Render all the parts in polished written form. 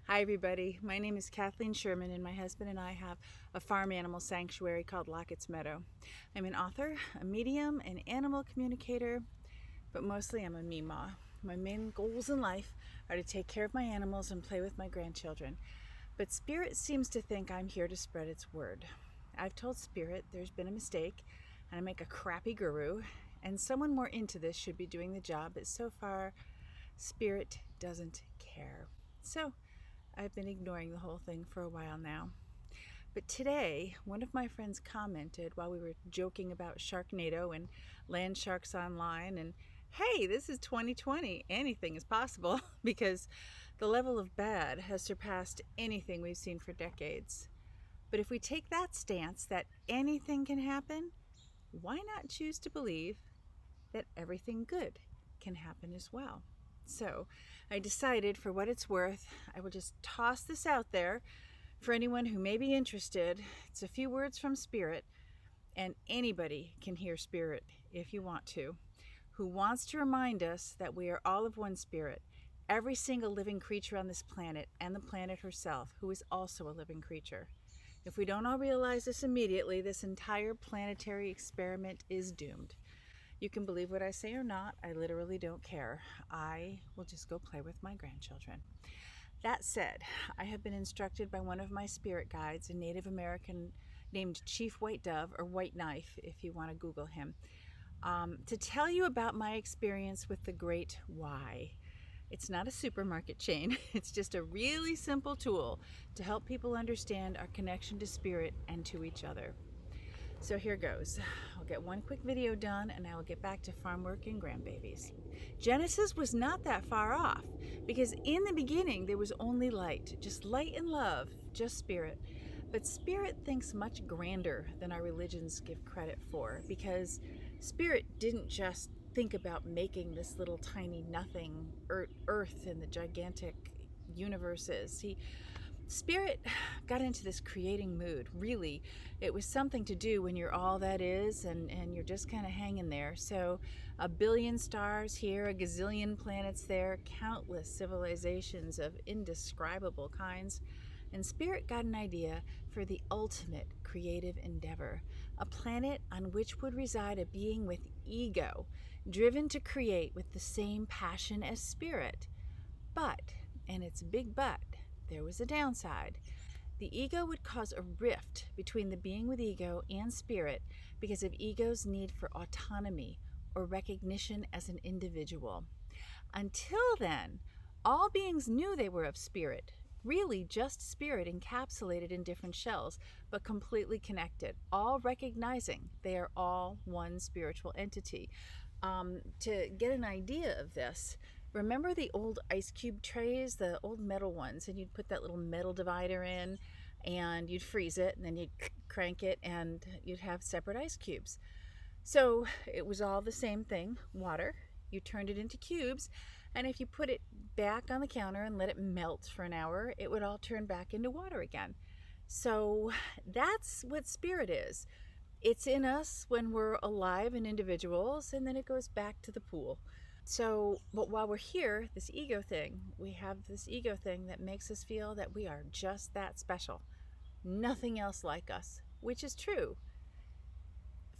Hi everybody, my name is Kathleen Sherman and my husband and I have a farm animal sanctuary called Lockett's Meadow. I'm an author, a medium, an animal communicator, but mostly I'm a Meemaw. My main goals in life are to take care of my animals and play with my grandchildren. But Spirit seems to think I'm here to spread its word. I've told Spirit there's been a mistake and I make a crappy guru and someone more into this should be doing the job, but so far Spirit doesn't care. So I've been ignoring the whole thing for a while now. But today, one of my friends commented while we were joking about Sharknado and land sharks online, and hey, this is 2020, anything is possible, because the level of bad has surpassed anything we've seen for decades. But if we take that stance that anything can happen, why not choose to believe that everything good can happen as well? So I decided, for what it's worth, I will just toss this out there for anyone who may be interested. It's a few words from Spirit, and anybody can hear Spirit if you want to, who wants to remind us that we are all of one Spirit, every single living creature on this planet, and the planet herself, who is also a living creature. If we don't all realize this immediately, this entire planetary experiment is doomed. You can believe what I say or not. I literally don't care. I will just go play with my grandchildren. That said, I have been instructed by one of my spirit guides, a Native American named Chief White Dove, or White Knife, if you want to Google him, to tell you about my experience with the Great Why. It's not a supermarket chain. It's just a really simple tool to help people understand our connection to spirit and to each other. So here goes. I'll get one quick video done and I will get back to farm work and grandbabies. Genesis was not that far off, because in the beginning there was only light, just light and love, just spirit. But spirit thinks much grander than our religions give credit for, because spirit didn't just think about making this little tiny nothing earth and the gigantic universes. Spirit got into this creating mood. Really, it was something to do when you're all that is and you're just kind of hanging there. So a billion stars here, a gazillion planets there, countless civilizations of indescribable kinds. And Spirit got an idea for the ultimate creative endeavor, a planet on which would reside a being with ego, driven to create with the same passion as Spirit. But, and it's a big but, there was a downside. The ego would cause a rift between the being with ego and spirit because of ego's need for autonomy or recognition as an individual. Until then, all beings knew they were of spirit, really just spirit encapsulated in different shells, but completely connected, all recognizing they are all one spiritual entity. To get an idea of this, remember the old ice cube trays, the old metal ones, and you'd put that little metal divider in and you'd freeze it and then you'd crank it and you'd have separate ice cubes. So it was all the same thing, water. You turned it into cubes, and if you put it back on the counter and let it melt for an hour, it would all turn back into water again. So that's what spirit is. It's in us when we're alive and individuals, and then it goes back to the pool. So, but while we're here, we have this ego thing that makes us feel that we are just that special. Nothing else like us, which is true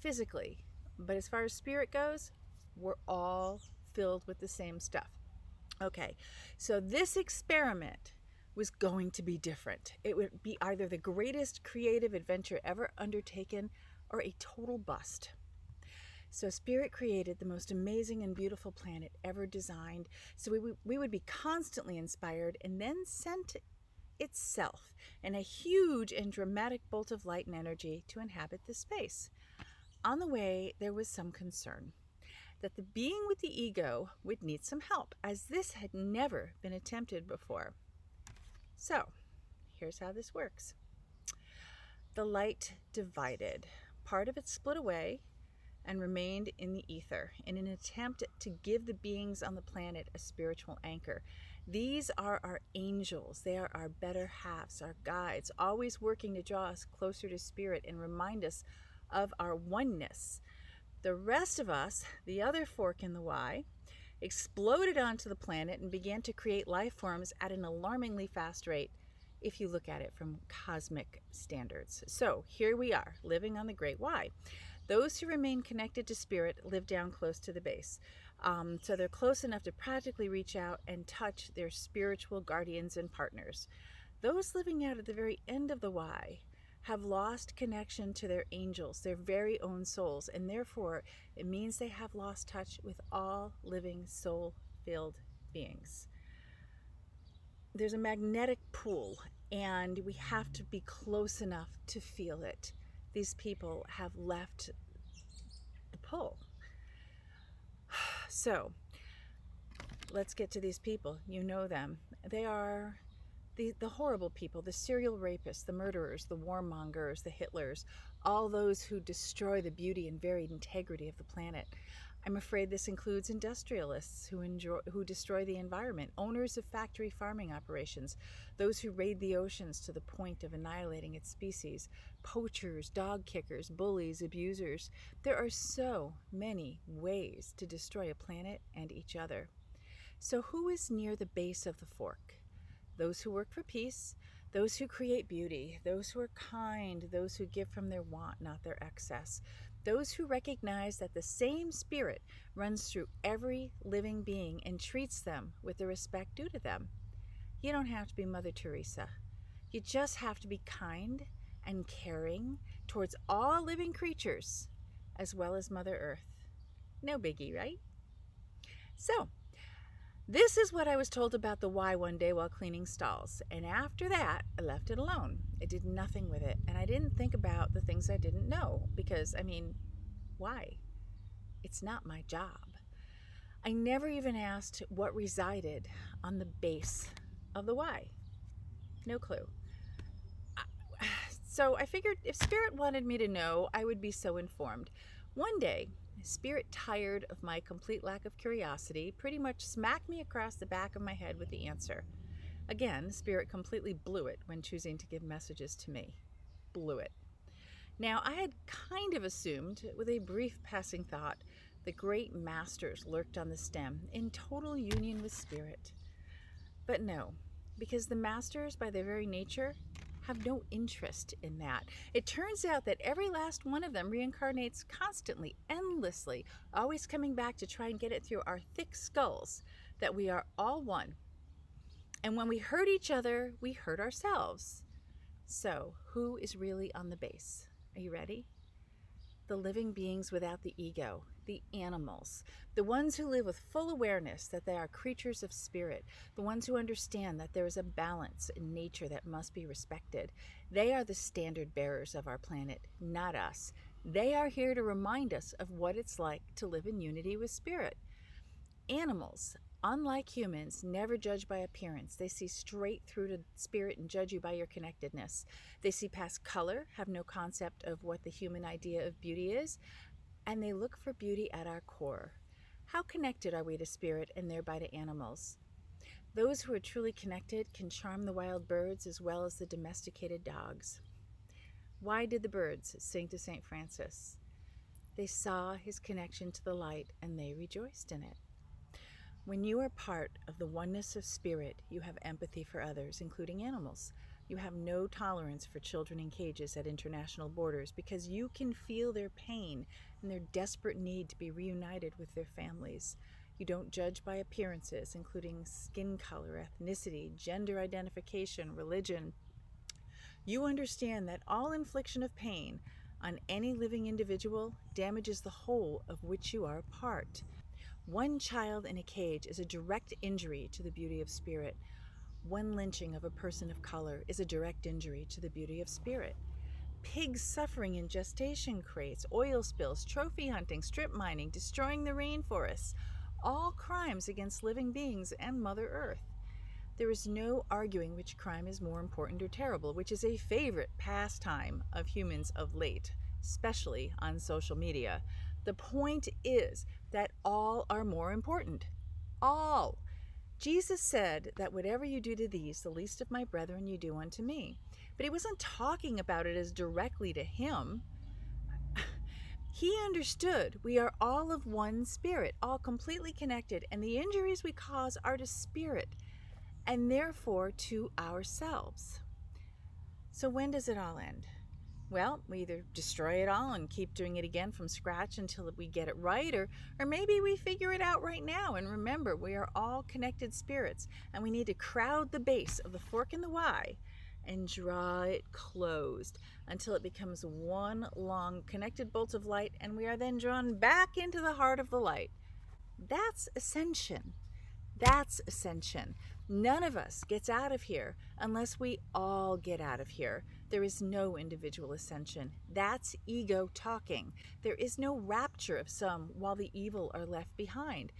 physically. But as far as spirit goes, we're all filled with the same stuff. Okay, so this experiment was going to be different. It would be either the greatest creative adventure ever undertaken or a total bust. So Spirit created the most amazing and beautiful planet ever designed, so we would be constantly inspired and then sent itself in a huge and dramatic bolt of light and energy to inhabit the space. On the way, there was some concern that the being with the ego would need some help, as this had never been attempted before. So, here's how this works. The light divided. Part of it split away and remained in the ether in an attempt to give the beings on the planet a spiritual anchor. These are our angels. They are our better halves, our guides, always working to draw us closer to spirit and remind us of our oneness. The rest of us, the other fork in the Y, exploded onto the planet and began to create life forms at an alarmingly fast rate if you look at it from cosmic standards. So here we are, living on the Great Y. Those who remain connected to spirit live down close to the base. So they're close enough to practically reach out and touch their spiritual guardians and partners. Those living out at the very end of the Y have lost connection to their angels, their very own souls, and therefore it means they have lost touch with all living soul-filled beings. There's a magnetic pull, and we have to be close enough to feel it. These people have left the pull. So let's get to these people. You know them. They are the horrible people, the serial rapists, the murderers, the warmongers, the Hitlers, all those who destroy the beauty and varied integrity of the planet. I'm afraid this includes industrialists who destroy the environment, owners of factory farming operations, those who raid the oceans to the point of annihilating its species, poachers, dog kickers, bullies, abusers. There are so many ways to destroy a planet and each other. So who is near the base of the fork? Those who work for peace, those who create beauty, those who are kind, those who give from their want, not their excess, those who recognize that the same spirit runs through every living being and treats them with the respect due to them. You don't have to be Mother Teresa. You just have to be kind and caring towards all living creatures, as well as Mother Earth. No biggie, right? So, this is what I was told about the Y one day while cleaning stalls, and after that, I left it alone. I did nothing with it, and I didn't think about the things I didn't know, because, why? It's not my job. I never even asked what resided on the base of the Y. No clue. So I figured if Spirit wanted me to know, I would be so informed. One day, Spirit, tired of my complete lack of curiosity, pretty much smacked me across the back of my head with the answer. Again, Spirit completely blew it when choosing to give messages to me. Blew it. Now, I had kind of assumed, with a brief passing thought, the great masters lurked on the stem, in total union with Spirit. But no, because the masters, by their very nature, have no interest in that. It turns out that every last one of them reincarnates constantly, endlessly, always coming back to try and get it through our thick skulls that we are all one. And when we hurt each other, we hurt ourselves. So, who is really on the base? Are you ready? The living beings without the ego, the animals, the ones who live with full awareness that they are creatures of spirit, the ones who understand that there is a balance in nature that must be respected. They are the standard bearers of our planet, not us. They are here to remind us of what it's like to live in unity with spirit. Animals, unlike humans, never judge by appearance. They see straight through to spirit and judge you by your connectedness. They see past color, have no concept of what the human idea of beauty is, and they look for beauty at our core. How connected are we to spirit and thereby to animals? Those who are truly connected can charm the wild birds as well as the domesticated dogs. Why did the birds sing to St. Francis? They saw his connection to the light and they rejoiced in it. When you are part of the oneness of spirit, you have empathy for others, including animals. You have no tolerance for children in cages at international borders because you can feel their pain and their desperate need to be reunited with their families. You don't judge by appearances, including skin color, ethnicity, gender identification, religion. You understand that all infliction of pain on any living individual damages the whole of which you are a part. One child in a cage is a direct injury to the beauty of spirit. One lynching of a person of color is a direct injury to the beauty of spirit. Pigs suffering in gestation crates, oil spills, trophy hunting, strip mining, destroying the rainforests, all crimes against living beings and Mother Earth. There is no arguing which crime is more important or terrible, which is a favorite pastime of humans of late, especially on social media. The point is that all are more important. All. Jesus said that whatever you do to these, the least of my brethren, you do unto me. But he wasn't talking about it as directly to him. He understood we are all of one spirit, all completely connected, and the injuries we cause are to spirit and therefore to ourselves. So when does it all end? Well, we either destroy it all and keep doing it again from scratch until we get it right, or maybe we figure it out right now and remember we are all connected spirits and we need to crowd the base of the fork in the Y and draw it closed until it becomes one long connected bolt of light, and we are then drawn back into the heart of the light. That's ascension. That's ascension. None of us gets out of here unless we all get out of here. There is no individual ascension. That's ego talking. There is no rapture of some while the evil are left behind.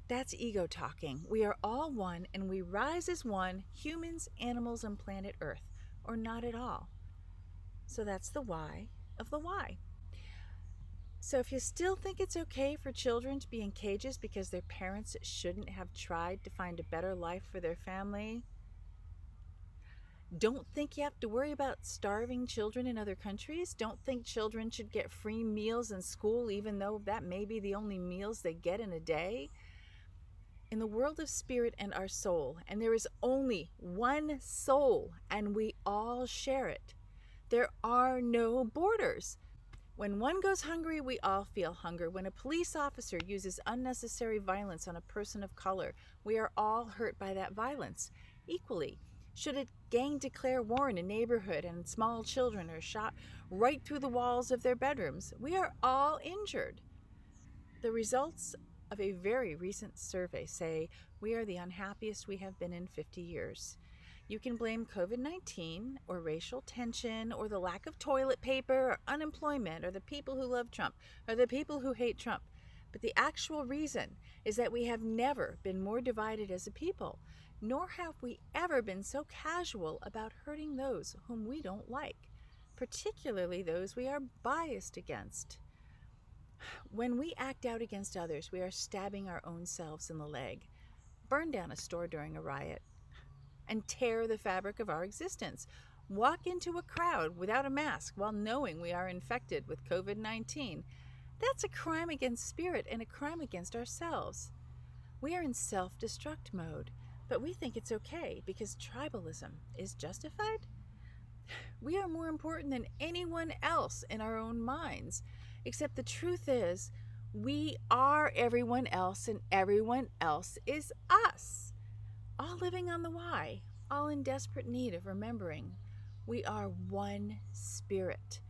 That's ego talking. We are all one and we rise as one, humans, animals, and planet Earth, or not at all. So that's the why of the why. So if you still think it's okay for children to be in cages because their parents shouldn't have tried to find a better life for their family, don't think you have to worry about starving children in other countries, don't think children should get free meals in school even though that may be the only meals they get in a day. In the world of spirit and our soul, and there is only one soul and we all share it, there are no borders. When one goes hungry, we all feel hunger. When a police officer uses unnecessary violence on a person of color, we are all hurt by that violence equally. Should a gang declare war in a neighborhood and small children are shot right through the walls of their bedrooms, we are all injured. The results of a very recent survey say we are the unhappiest we have been in 50 years. You can blame COVID-19 or racial tension or the lack of toilet paper or unemployment or the people who love Trump or the people who hate Trump. But the actual reason is that we have never been more divided as a people, nor have we ever been so casual about hurting those whom we don't like, particularly those we are biased against. When we act out against others, we are stabbing our own selves in the leg. Burn down a store during a riot and tear the fabric of our existence. Walk into a crowd without a mask while knowing we are infected with COVID-19. That's a crime against spirit and a crime against ourselves. We are in self-destruct mode, but we think it's okay because tribalism is justified. We are more important than anyone else in our own minds, except the truth is we are everyone else and everyone else is us. All living on the why, all in desperate need of remembering we are one spirit.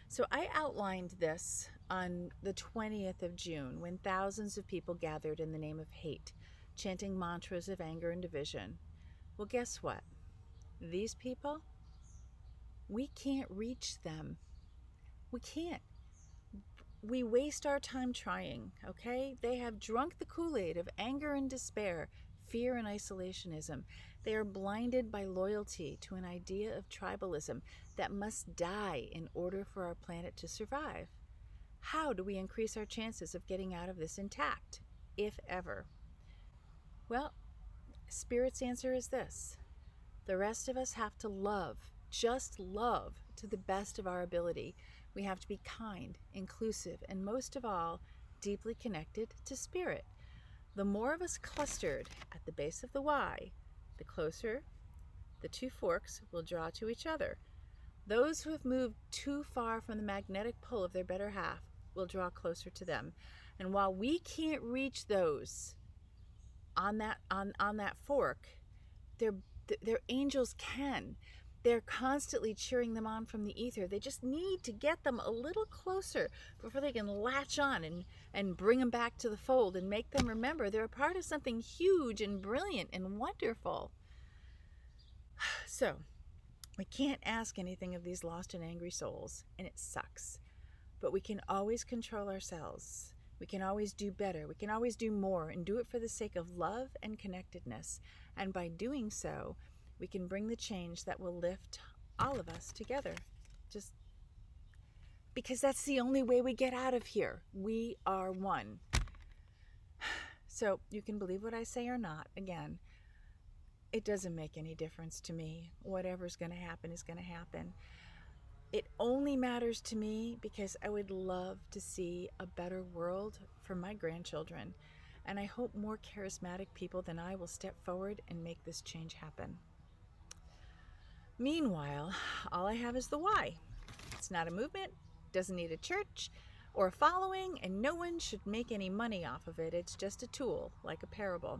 So I outlined this on the 20th of June when thousands of people gathered in the name of hate, chanting mantras of anger and division. Well, guess what? These people, we can't reach them. We can't. We waste our time trying, okay? They have drunk the Kool-Aid of anger and despair, fear and isolationism. They are blinded by loyalty to an idea of tribalism that must die in order for our planet to survive. How do we increase our chances of getting out of this intact, if ever? Well, Spirit's answer is this. The rest of us have to love, just love, to the best of our ability. We have to be kind, inclusive, and most of all, deeply connected to Spirit. The more of us clustered at the base of the Y, the closer the two forks will draw to each other. Those who have moved too far from the magnetic pull of their better half will draw closer to them. And while we can't reach those on that fork, their angels can. They're constantly cheering them on from the ether. They just need to get them a little closer before they can latch on and bring them back to the fold and make them remember they're a part of something huge and brilliant and wonderful. So, we can't ask anything of these lost and angry souls, and it sucks. But we can always control ourselves. We can always do better. We can always do more and do it for the sake of love and connectedness. And by doing so, we can bring the change that will lift all of us together. Just because that's the only way we get out of here. We are one. So you can believe what I say or not. Again, it doesn't make any difference to me. Whatever's going to happen is going to happen. It only matters to me because I would love to see a better world for my grandchildren, and I hope more charismatic people than I will step forward and make this change happen. Meanwhile, all I have is the why. It's not a movement, doesn't need a church or a following, and no one should make any money off of it. It's just a tool, like a parable,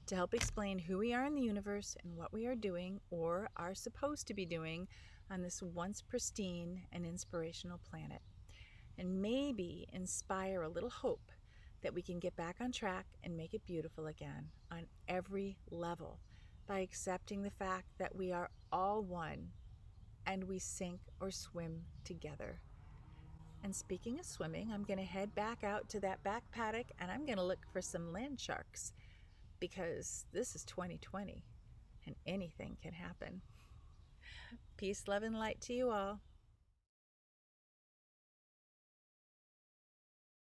to help explain who we are in the universe and what we are doing or are supposed to be doing on this once pristine and inspirational planet. And maybe inspire a little hope that we can get back on track and make it beautiful again on every level by accepting the fact that we are all one and we sink or swim together. And speaking of swimming, I'm going to head back out to that back paddock and I'm going to look for some land sharks because this is 2020 and anything can happen. Peace, love, and light to you all.